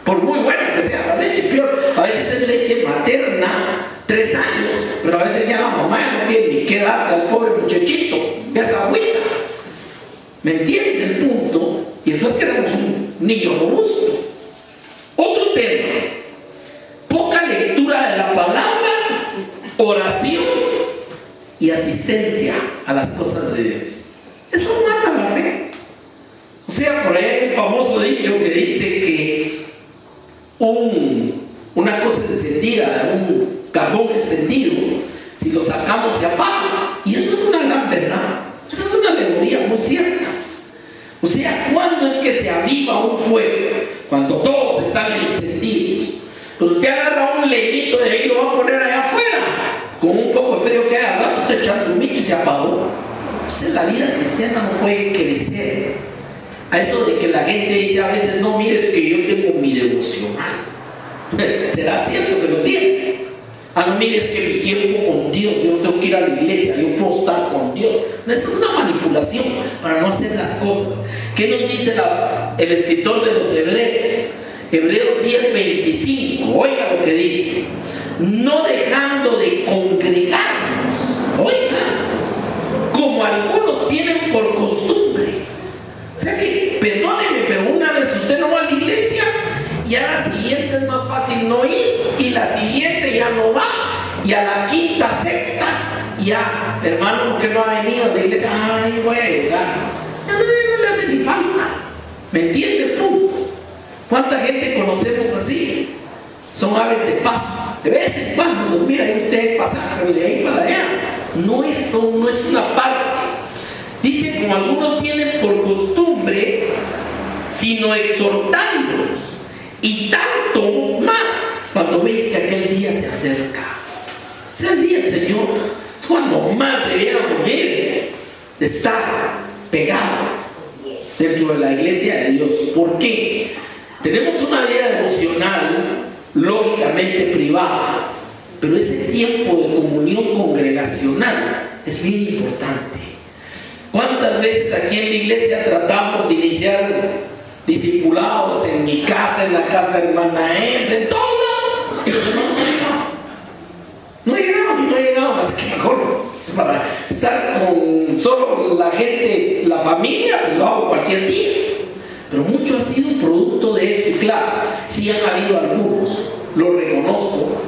Por muy buena que sea la leche, peor. A veces es leche materna, 3 años, pero a veces ya la mamá ya no tiene ni qué darle al pobre muchachito, ya es agüita. ¿Me entienden el punto? Y después queremos un niño robusto. Otro tema, poca lectura de la palabra, oración y asistencia a las cosas de Dios. Eso mata la fe. O sea, por ahí hay un famoso dicho que dice que una cosa encendida, un carbón encendido, si lo sacamos se apaga. Y eso es una gran verdad. Eso es una alegoría muy cierta. O sea, ¿cuándo es que se aviva un fuego? Cuando todos están encendidos. Pero usted agarra un leñito de ahí y lo va a poner allá afuera. Con un poco de frío que hay al rato, te echan un mito y se apagó. Entonces la vida cristiana no puede crecer. A eso de que la gente dice a veces, no mires que yo tengo mi devocional. ¿Será cierto que lo tiene? No mires que mi tiempo con Dios, yo no tengo que ir a la iglesia, yo puedo estar con Dios. No, esa es una manipulación para no hacer las cosas. ¿Qué nos dice el escritor de los Hebreos? Hebreos 10:25. Oiga lo que dice: no dejando de congregarnos, oiga, como algunos tienen por costumbre. O sea que, perdóneme, pero una vez usted no va a la iglesia y a la siguiente es más fácil no ir, y la siguiente ya no va, y a la quinta, sexta, ya, hermano, ¿por qué no ha venido a la iglesia? Ay, voy a llegar. Ya no le hace ni falta. ¿Me entiende el punto? ¿Cuánta gente conocemos así? Son aves de paso. De vez en cuando los mira y usted pasar de ahí para allá. No es una parte. Dice, como algunos tienen por costumbre, sino exhortándolos, y tanto más cuando veis que aquel día se acerca. O sea, el día del Señor es cuando más debiéramos ver de estar pegado dentro de la iglesia de Dios. ¿Por qué? Tenemos una vida devocional lógicamente privada, pero ese tiempo de comunión congregacional es bien importante. ¿Cuántas veces aquí en la iglesia tratamos de iniciar discipulados en mi casa, en la casa de hermana Elsa, en todos lados? Y los hermanos no llegamos, así que mejor es para estar con solo la gente, la familia, lo hago cualquier día. Pero mucho ha sido producto de esto, y claro, sí han habido algunos, lo reconozco,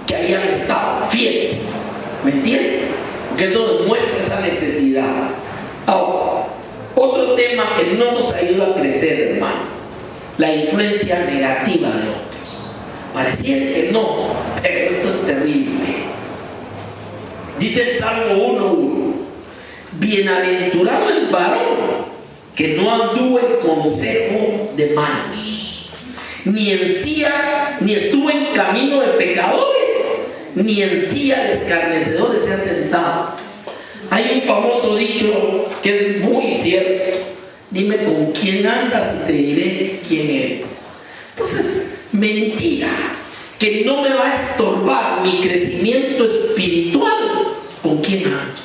que hayan estado fieles, ¿me entienden? Porque eso demuestra esa necesidad. Ahora, otro tema que no nos ayuda a crecer, hermano, la influencia negativa de otros. Pareciera que no, pero esto es terrible. Dice el Salmo 1:1: bienaventurado el varón que no anduvo en consejo de malos, ni estuvo en camino de pecadores, ni en silla de escarnecedores se ha sentado. Hay un famoso dicho que es muy cierto: dime con quién andas y te diré quién eres. Entonces, mentira que no me va a estorbar mi crecimiento espiritual. ¿Con quién ando?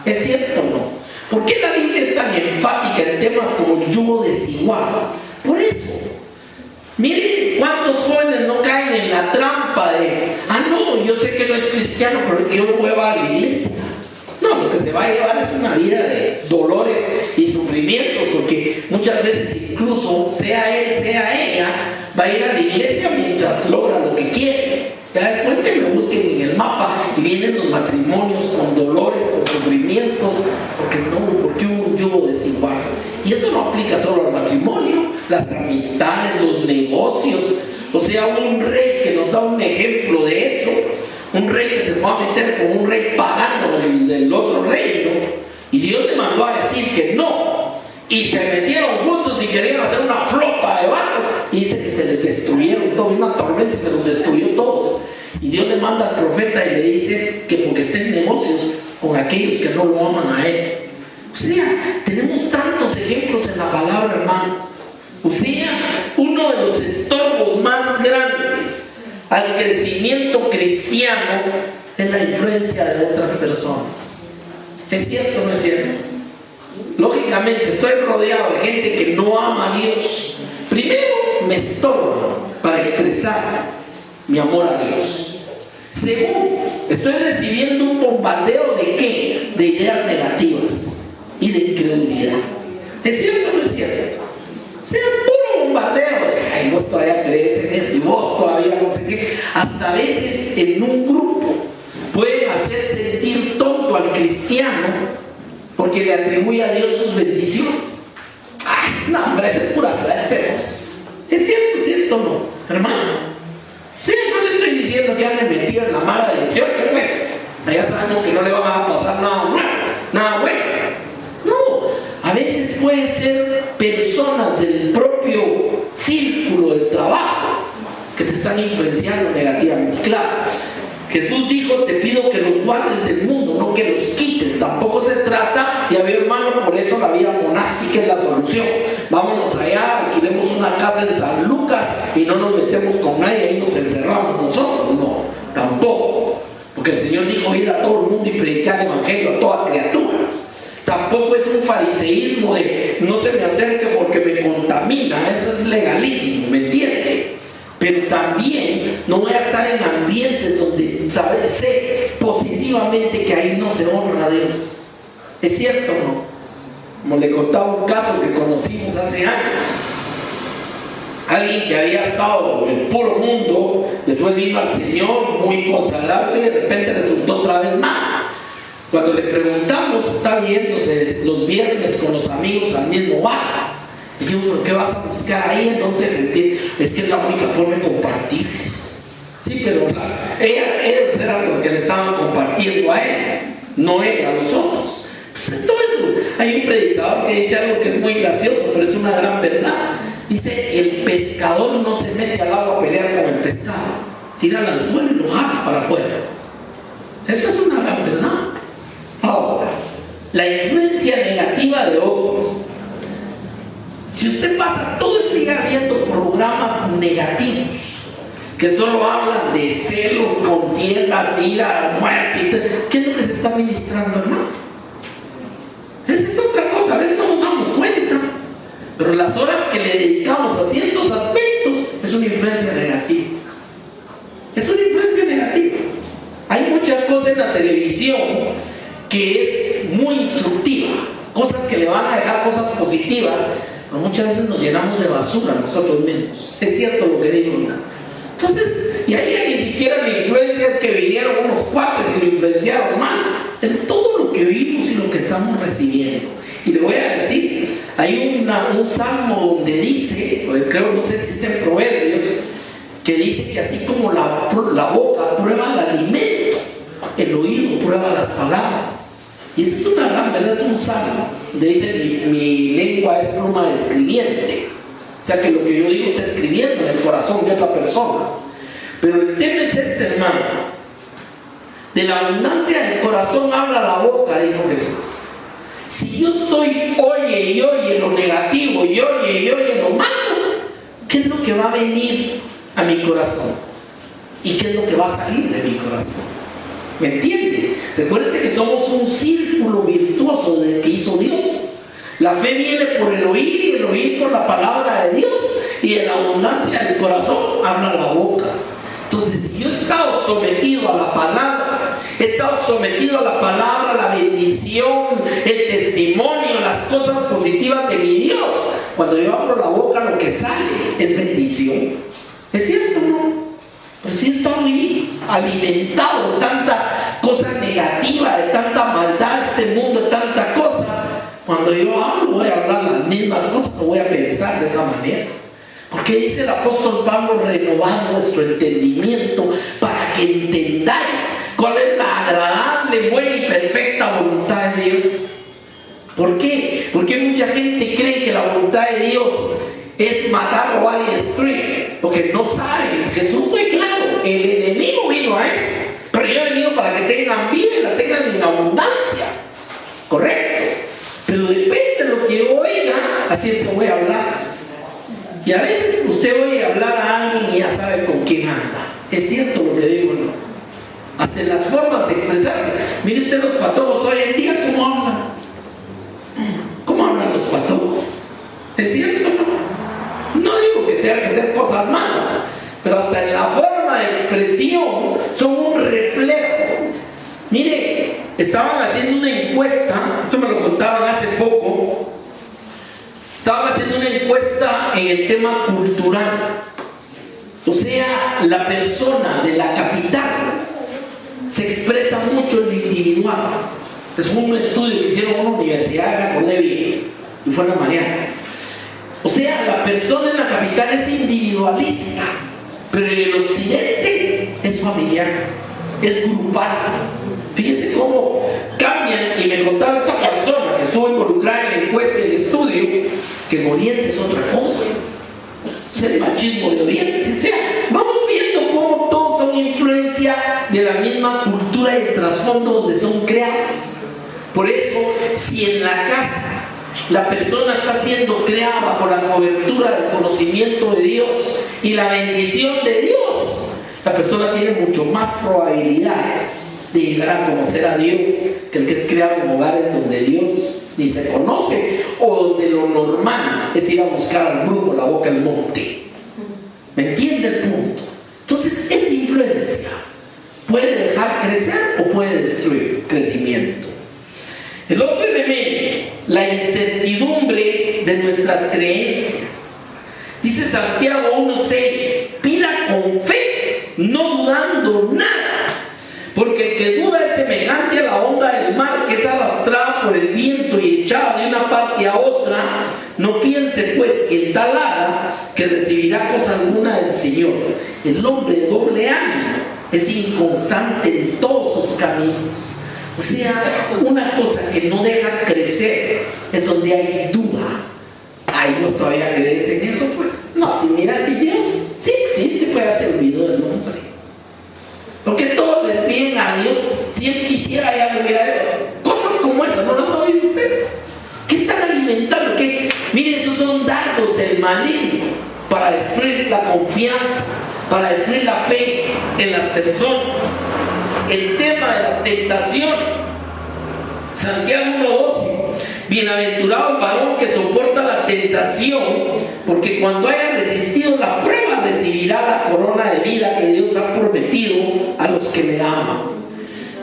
¿Es cierto o no? ¿Por qué la Biblia es tan enfática en temas como el yugo desigual? Por eso. Miren cuántos jóvenes no caen en la trampa de, no, yo sé que no es cristiano, pero yo voy a la iglesia. No, No, lo que se va a llevar es una vida de dolores y sufrimientos, porque muchas veces incluso, sea él, sea ella, va a ir a la iglesia mientras logra lo que quiere. Ya después que me busquen en el mapa y vienen los matrimonios con dolores, con sufrimientos, porque hubo un yugo desigual. Y eso no aplica solo al matrimonio, las amistades, los negocios. O sea, un rey que nos da un ejemplo de eso, un rey que se fue a meter con un rey pagano del otro reino, y Dios le mandó a decir que no, y se metieron juntos y querían hacer una flota de barcos, y dice que se les destruyeron todos, una tormenta y se los destruyó todos. Y Dios le manda al profeta y le dice que porque estén negocios con aquellos que no lo aman a él. O sea, tenemos tantos ejemplos en la palabra, hermano. O sea, uno de los estorbos más grandes al crecimiento cristiano es la influencia de otras personas. ¿Es cierto o no es cierto? Lógicamente, estoy rodeado de gente que no ama a Dios. Primero, me estorba para expresar mi amor a Dios. Segundo, estoy recibiendo un bombardeo ¿de qué? De ideas negativas y de incredulidad. ¿Es cierto o no es cierto? O sea, puro bombardeo de, ay, vos todavía crees en eso y vos todavía no sé qué. Hasta a veces en un grupo pueden hacer sentir tonto al cristiano porque le atribuye a Dios sus bendiciones. Ay, no, hombre, esa es pura suerte, vos. ¿Es cierto o no, hermano? Sí, no le estoy diciendo que ande metido en la mala de 18, pues ya sabemos que no le va a pasar nada bueno. No, a veces puede ser personas del propio círculo del trabajo que te están influenciando negativamente. Claro, Jesús dijo, te pido que los guardes del mundo, no que los quites. Tampoco se trata, y a ver, hermano, por eso la vida monástica es la solución. Vámonos allá, alquilemos una casa en San Lucas y no nos metemos con nadie y nos encerramos nosotros. No, tampoco. Porque el Señor dijo ir a todo el mundo y predicar el evangelio a toda criatura. Tampoco es un fariseísmo de no se me acerque porque me contamina. Eso es legalismo, ¿me entiende? Pero también no voy a estar en ambientes donde sé positivamente que ahí no se honra a Dios. ¿Es cierto o no? Como le contaba un caso que conocimos hace años. Alguien que había estado en el puro mundo, después vino al Señor muy consagrado y de repente resultó otra vez mal. Cuando le preguntamos, está viéndose los viernes con los amigos al mismo bar. Y yo, ¿por qué vas a buscar ahí? ¿No te sentís? Es que es la única forma de compartir. Sí, pero ellos eran los que le estaban compartiendo a él, no él a los otros. Entonces, todo eso. Hay un predicador que dice algo que es muy gracioso, pero es una gran verdad. Dice, el pescador no se mete al agua a pelear con el pescado. Tira al anzuelo y lo jala para afuera. Eso es una gran verdad. Ahora, la influencia negativa de otros. Si usted pasa todo el día viendo programas negativos que solo hablan de celos, contiendas, ira, muerte, ¿qué es lo que se está ministrando, hermano? Esa es otra cosa, a veces no nos damos cuenta, pero las horas que le dedicamos a ciertos aspectos es una influencia negativa. Es una influencia negativa. Hay muchas cosas en la televisión que es muy instructiva, cosas que le van a dejar cosas positivas. Muchas veces nos llenamos de basura nosotros mismos. Es cierto lo que digo. Entonces, y ahí ni siquiera la influencia es que vinieron unos cuates y lo influenciaron mal. Es todo lo que oímos y lo que estamos recibiendo. Y le voy a decir, hay un salmo donde dice, creo, no sé si está en Proverbios, que dice que así como la boca prueba el alimento, el oído prueba las palabras. Y esa es una gran verdad, es un salmo donde dice mi lengua es pluma de escribiente. O sea que lo que yo digo está escribiendo en el corazón de otra persona. Pero el tema es este, hermano. De la abundancia del corazón habla la boca, dijo Jesús. Si yo estoy oye y oye lo negativo y oye lo malo, ¿qué es lo que va a venir a mi corazón? ¿Y qué es lo que va a salir de mi corazón? ¿Me entiende? Recuérdense que somos un círculo virtuoso del que hizo Dios. La fe viene por el oír y el oír por la palabra de Dios. Y en la abundancia del corazón habla la boca. Entonces, si yo he estado sometido a la palabra, he estado sometido a la palabra, la bendición, el testimonio, las cosas positivas de mi Dios. Cuando yo abro la boca, lo que sale es bendición. ¿Es cierto, no? Pero si he estado ahí alimentado de tanta cosa negativa, de tanta maldad, este mundo, de tanta cosa, cuando yo hablo, voy a hablar las mismas cosas, no voy a pensar de esa manera. Porque dice el apóstol Pablo: renovad vuestro entendimiento para que entendáis cuál es la agradable, buena y perfecta voluntad de Dios. ¿Por qué? Porque mucha gente cree que la voluntad de Dios es matar, robar y destruir. Porque no saben. Jesús fue claro: el enemigo vino a eso, pero yo he venido para que tengan vida y la tengan en abundancia. ¿Correcto? Pero depende de lo que yo oiga, así es que voy a hablar. Y a veces usted oye hablar a alguien y ya sabe con quién anda. Es cierto lo que digo, ¿no? Hasta en las formas de expresarse. Mire usted los patojos hoy en día, ¿cómo hablan? ¿Cómo hablan los patojos? ¿Es cierto, no? No digo que tengan que ser cosas malas, pero hasta en la forma de expresión son un reflejo. Mire, estaban haciendo una encuesta, esto me lo contaban hace poco. Estaban haciendo una encuesta en el tema cultural. O sea, la persona de la capital se expresa mucho en lo individual. Es un estudio que hicieron en una universidad de la Cordevilla y fue en la mañana. O sea, la persona en la capital es individualista, pero en el occidente es familiar, es grupal. Fíjense cómo cambian. Y me contaba esta persona que estuvo involucrada en la encuesta y el estudio, que en Oriente es otra cosa. Es el machismo de Oriente. O sea, vamos viendo cómo todos son influencia de la misma cultura y el trasfondo donde son creados. Por eso, si en la casa la persona está siendo creada bajo la cobertura del conocimiento de Dios y la bendición de Dios, la persona tiene mucho más probabilidades de llegar a conocer a Dios que el que es creado en hogares donde Dios ni se conoce, o donde lo normal es ir a buscar al brujo a la boca del monte. ¿Me entiende el punto? Entonces, esa influencia puede dejar crecer o puede destruir crecimiento. El otro elemento, la incertidumbre de nuestras creencias. Dice Santiago 1:6: pida con fe, no dudando nada, porque el que duda es semejante a la onda del mar, que es arrastrada por el viento y echada de una parte a otra. No piense pues que en tal haga que recibirá cosa alguna del Señor. El hombre de doble ánimo es inconstante en todos sus caminos. O sea, una cosa que no deja crecer es donde hay duda. Ay, ¿vos todavía crees en eso? Pues no, si mira, si Dios sí existe, pues ya se olvidó del hombre. Porque todos les piden a Dios, si Él quisiera ya lo hubiera hecho. Cosas como esas, ¿no las oye usted? ¿Qué están alimentando? ¿Qué? Miren, esos son dardos del maligno para destruir la confianza, para destruir la fe en las personas. El tema de las tentaciones. Santiago 1:12: bienaventurado el varón que soporta la tentación, porque cuando haya resistido la prueba recibirá la corona de vida que Dios ha prometido a los que le aman.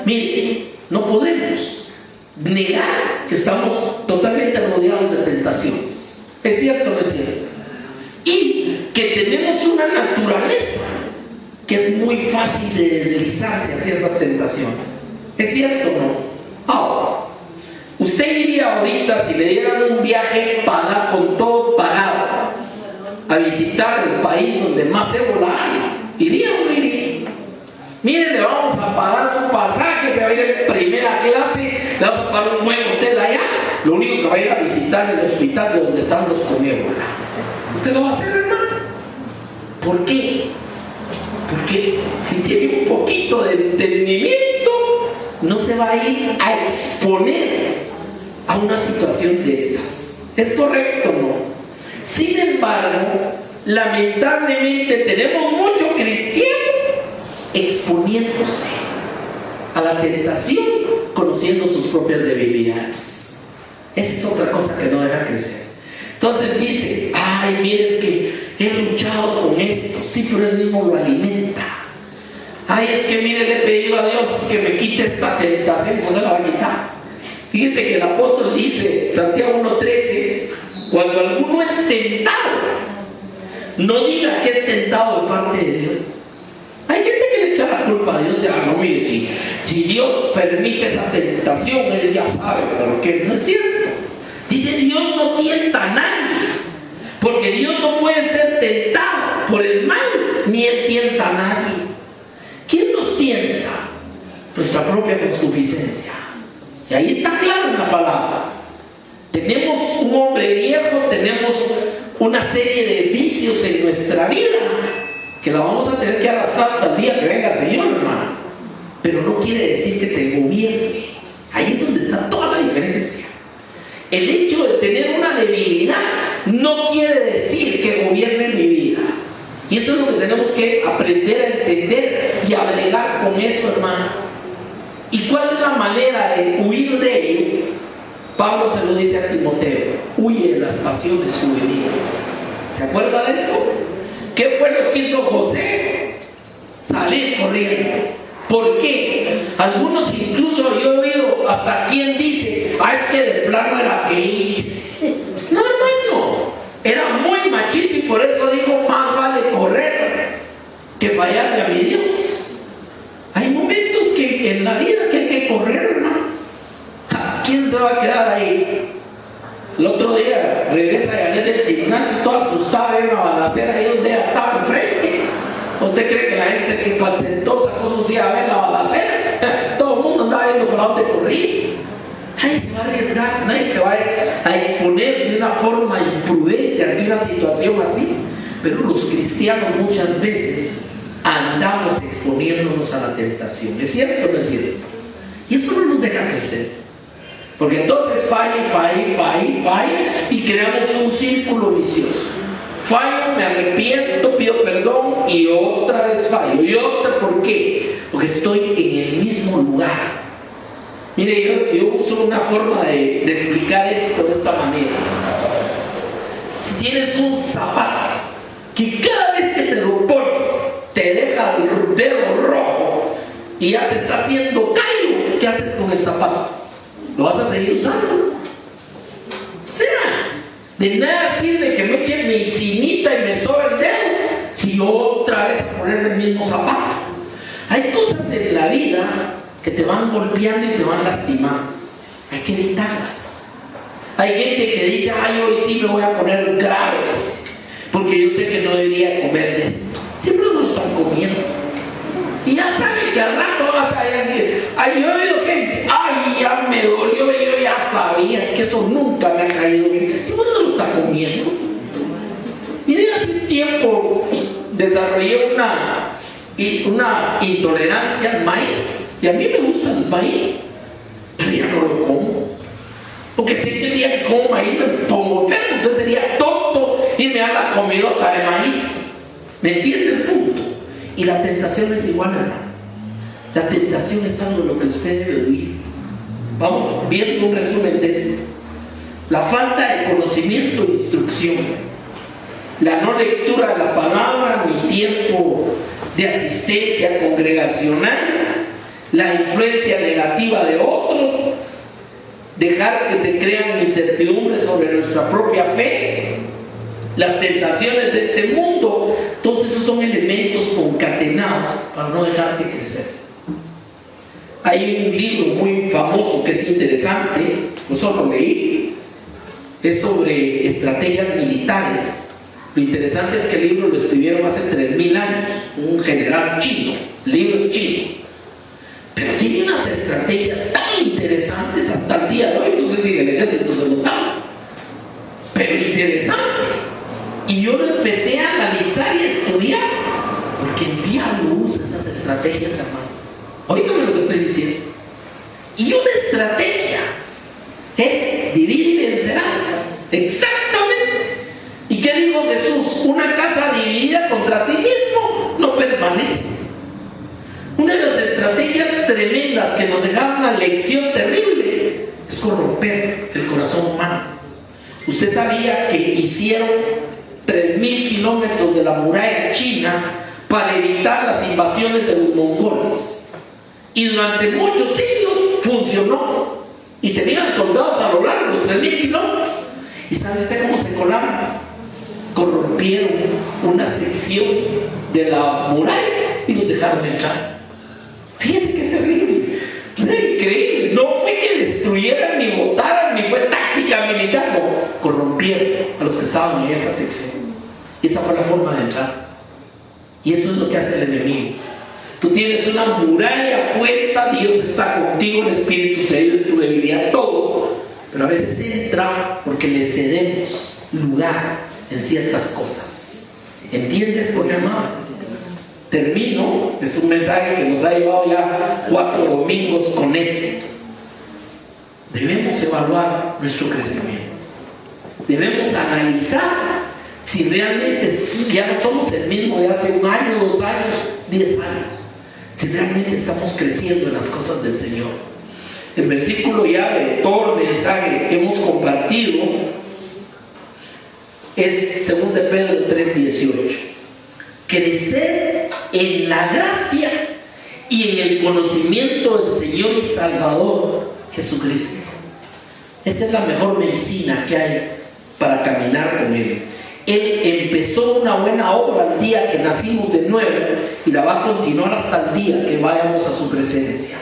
Mire, no podemos negar que estamos totalmente rodeados de tentaciones. ¿Es cierto o no es cierto? Y que tenemos una naturaleza que es muy fácil de deslizarse hacia esas tentaciones. ¿Es cierto o no? Ahora, usted iría ahorita, si le dieran un viaje pagado, con todo pagado, a visitar el país donde más ébola hay, ¿iría o no iría? Miren, le vamos a pagar su pasaje, se va a ir en primera clase, le vamos a pagar un buen hotel allá. Lo único que va a ir a visitar el hospital de donde están los con ébola. ¿Usted lo va a hacer, hermano? ¿Por qué? Porque si tiene un poquito de entendimiento, no se va a ir a exponer a una situación de estas. ¿Es correcto o no? Sin embargo, lamentablemente tenemos muchos cristianos exponiéndose a la tentación, conociendo sus propias debilidades. Esa es otra cosa que no deja crecer. Entonces dice: ay, mire, es que he luchado con esto. Sí, pero él mismo lo alimenta. Ay, es que mire, le he pedido a Dios que me quite esta tentación, no se la va a quitar. Fíjense que el apóstol dice, Santiago 1:13, cuando alguno es tentado, no diga que es tentado de parte de Dios. Hay gente que le echa la culpa a Dios, ya no, mire, si Dios permite esa tentación, Él ya sabe por qué. No es cierto. Dice, Dios no tienta a nadie, porque Dios no puede ser tentado por el mal, ni Él tienta a nadie. ¿Quién nos tienta? Nuestra propia concupiscencia. Y ahí está claro en la palabra. Tenemos un hombre viejo, tenemos una serie de vicios en nuestra vida que la vamos a tener que arrastrar hasta el día que venga el Señor, hermano. Pero no quiere decir que te gobierne. Ahí es donde está toda la diferencia. El hecho de tener una debilidad no quiere decir que gobierne mi vida. Y eso es lo que tenemos que aprender a entender y a bregar con eso, hermano. ¿Y cuál es la manera de huir de ello? Pablo se lo dice a Timoteo: huye de las pasiones juveniles. ¿Se acuerda de eso? ¿Qué fue lo que hizo José? Salir corriendo. ¿Por qué? Algunos incluso yo he oído hasta quien dice: es que de plano era gay. No, hermano, era muy machito y por eso dijo: más vale correr que fallarle a mi Dios. Hay momentos que en la vida que hay que correr, hermano. ¿Quién se va a quedar ahí? El otro día regresa Janet del gimnasio toda asustada, en una balacera ahí donde ella estaba enfrente. ¿Usted cree que la gente se sentó, sacó su silla a ver la balacera? Todo el mundo andaba viendo por dónde corría. Nadie se va a arriesgar, nadie se va a exponer de una forma imprudente ante una situación así. Pero los cristianos muchas veces andamos exponiéndonos a la tentación. ¿Es cierto o no es cierto? Y eso no nos deja crecer. Porque entonces falla y creamos un círculo vicioso. Fallo, me arrepiento, pido perdón y otra vez fallo. Y otra, ¿por qué? Porque estoy en el mismo lugar. Mire, yo uso una forma de explicar esto de esta manera. Si tienes un zapato que cada vez que te lo pones te deja el dedo rojo y ya te está haciendo callo, ¿qué haces con el zapato? ¿Lo vas a seguir usando? O sea, de nada sirve que me eche mi cinita y me sobe el dedo si otra vez a ponerme el mismo zapato. Hay cosas en la vida que te van golpeando y te van lastimando. Hay que evitarlas. Hay gente que dice: hoy sí me voy a poner graves porque yo sé que no debería comer de esto. Siempre se lo están comiendo. Y ya saben que al rato vas a ir. Yo he oído gente: ya me dolió, yo ya sabía, es que eso nunca me ha caído bien. Siempre se lo está comiendo. Miren, hace tiempo desarrollé una intolerancia al maíz. Y a mí me gusta el maíz, pero ya no lo como. Porque sé que el día que como maíz me pongo enfermo. Entonces sería tonto irme a la comidota de maíz. ¿Me entiende el punto? Y la tentación es igual, hermano. La tentación es algo de lo que usted debe oír. Vamos viendo un resumen de esto. La falta de conocimiento e instrucción, la no lectura de la palabra ni tiempo de asistencia congregacional, la influencia negativa de otros, dejar que se crean incertidumbres sobre nuestra propia fe, las tentaciones de este mundo. Todos esos son elementos concatenados para no dejar de crecer. Hay un libro muy famoso que es interesante, no solo leí, es sobre estrategias militares. Lo interesante es que el libro lo escribieron hace 3000 años, un general chino. El libro es chino, pero tiene unas estrategias tan interesantes hasta el día de hoy. No sé si en el ejército se los dan, pero interesante. Y yo lo empecé a analizar y a estudiar, porque el diablo usa esas estrategias, hermano. Oígame lo que estoy diciendo. Y una estrategia es: divide y vencerás. Exactamente. ¿Y qué dijo Jesús? Una casa dividida contra sí mismo no permanece. Una de las estrategias tremendas que nos dejaron una lección terrible es corromper el corazón humano. Usted sabía que hicieron 3000 kilómetros de la muralla china para evitar las invasiones de los mongoles. Y durante muchos siglos funcionó. Y tenían soldados a lo largo de 3.000 kilómetros. ¿Y sabe usted cómo se colaron? Corrompieron una sección de la muralla y los dejaron entrar. Fíjese qué terrible. Es increíble. No fue que destruyeran ni botaran, ni fue táctica militar. No, corrompieron a los que estaban en esa sección. Y esa fue la forma de entrar. Y eso es lo que hace el enemigo. Tú tienes una muralla puesta, Dios está contigo, el Espíritu te ayuda en tu debilidad, todo. Pero a veces entra porque le cedemos lugar en ciertas cosas. ¿Entiendes, mi amado? Termino. Es un mensaje que nos ha llevado ya 4 domingos con éxito. Debemos evaluar nuestro crecimiento. Debemos analizar si realmente ya no somos el mismo de hace 1 año, 2 años, 10 años. Si realmente estamos creciendo en las cosas del Señor. El versículo ya de todo el mensaje que hemos compartido es 2 de Pedro 3:18. Crecer en la gracia y en el conocimiento del Señor y Salvador Jesucristo. Esa es la mejor medicina que hay para caminar con Él. Él empezó una buena obra al día que nacimos de nuevo y la va a continuar hasta el día que vayamos a su presencia.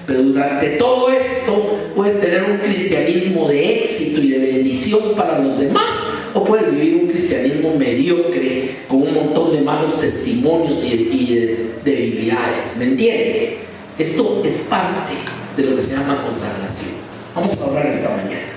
Pero durante todo esto puedes tener un cristianismo de éxito y de bendición para los demás, o puedes vivir un cristianismo mediocre con un montón de malos testimonios y de debilidades. ¿Me entiende? Esto es parte de lo que se llama consagración. Vamos a hablar esta mañana.